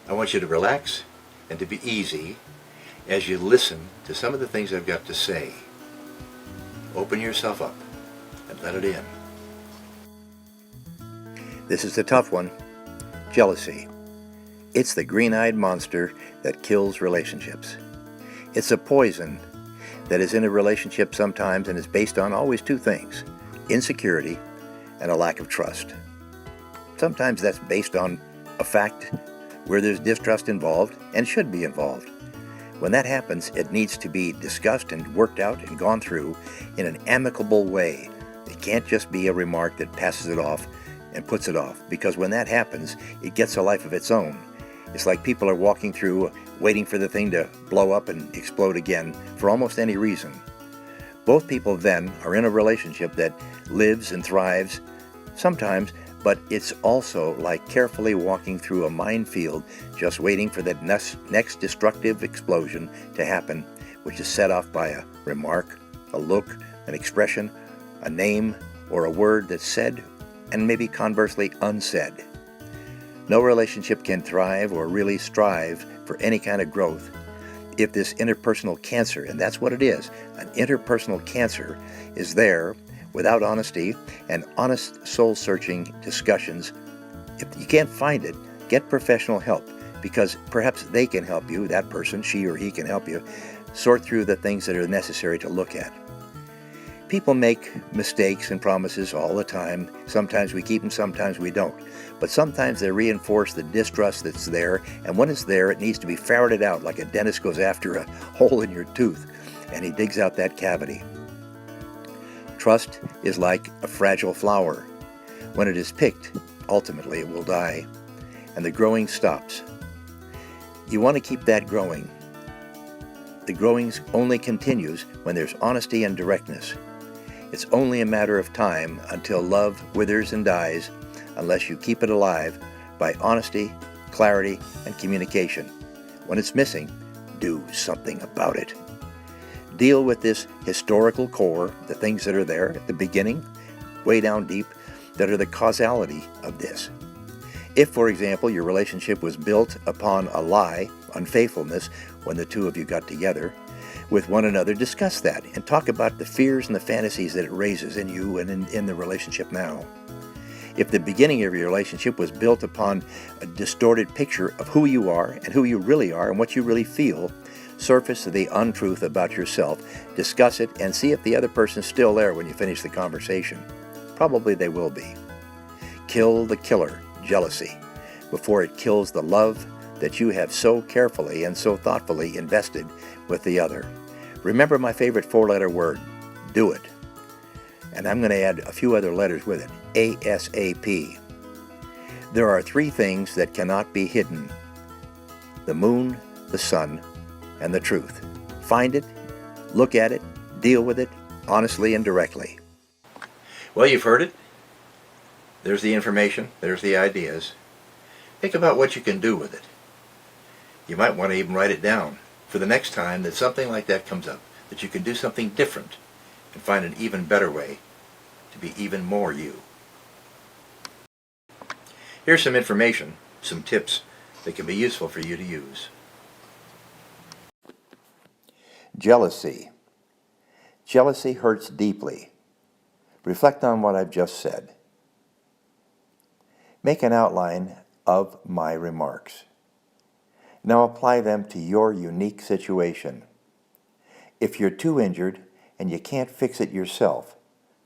I want you to relax and to be easy as you listen to some of the things I've got to say. Open yourself up and let it in. This is the tough one. Jealousy. It's the green-eyed monster that kills relationships. It's a poison that is in a relationship sometimes and is based on always two things: insecurity and a lack of trust. Sometimes that's based on a fact where there's distrust involved and should be involved. When that happens, it needs to be discussed and worked out and gone through in an amicable way. It can't just be a remark that passes it off and puts it off, because when that happens, it gets a life of its own. It's like people are walking through, waiting for the thing to blow up and explode again for almost any reason. Both people then are in a relationship that lives and thrives sometimes, but it's also like carefully walking through a minefield, just waiting for that next destructive explosion to happen, which is set off by a remark, a look, an expression, a name, or a word that's said and maybe conversely unsaid. No relationship can thrive or really strive for any kind of growth if this interpersonal cancer, and that's what it is, an interpersonal cancer, is there without honesty and honest soul-searching discussions. If you can't find it, get professional help, because perhaps they can help you, that person, she or he can help you, sort through the things that are necessary to look at. People make mistakes and promises all the time. Sometimes we keep them, sometimes we don't. But sometimes they reinforce the distrust that's there, and when it's there, it needs to be ferreted out, like a dentist goes after a hole in your tooth, and he digs out that cavity. Trust is like a fragile flower. When it is picked, ultimately it will die, and the growing stops. You want to keep that growing. The growing only continues when there's honesty and directness. It's only a matter of time until love withers and dies, unless you keep it alive by honesty, clarity, and communication. When it's missing, do something about it. Deal with this historical core, the things that are there at the beginning, way down deep, that are the causality of this. If, for example, your relationship was built upon a lie, unfaithfulness, when the two of you got together with one another, discuss that and talk about the fears and the fantasies that it raises in you and in the relationship now. If the beginning of your relationship was built upon a distorted picture of who you are and who you really are and what you really feel, surface the untruth about yourself, discuss it, and see if the other person's still there when you finish the conversation. Probably they will be. Kill the killer, jealousy, before it kills the love that you have so carefully and so thoughtfully invested with the other. Remember my favorite four-letter word, do it. And I'm going to add a few other letters with it, ASAP. There are three things that cannot be hidden: the moon, the sun, and the truth. Find it, look at it, deal with it, honestly and directly. Well, you've heard it. There's the information, there's the ideas. Think about what you can do with it. You might want to even write it down for the next time that something like that comes up, that you can do something different and find an even better way to be even more you. Here's some information, some tips that can be useful for you to use. Jealousy. Jealousy hurts deeply. Reflect on what I've just said. Make an outline of my remarks. Now apply them to your unique situation. If you're too injured and you can't fix it yourself,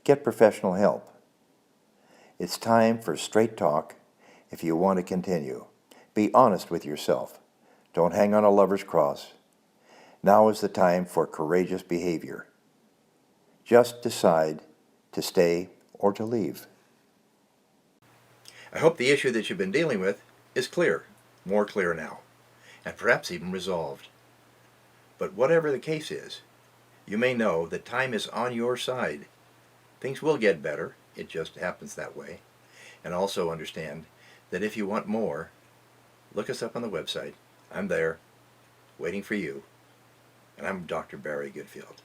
get professional help. It's time for straight talk if you want to continue. Be honest with yourself. Don't hang on a lover's cross. Now is the time for courageous behavior. Just decide to stay or to leave. I hope the issue that you've been dealing with is clear, more clear now, and perhaps even resolved. But whatever the case is, you may know that time is on your side. Things will get better, it just happens that way. And also understand that if you want more, look us up on the website. I'm there, waiting for you. And I'm Dr. Barry Goodfield.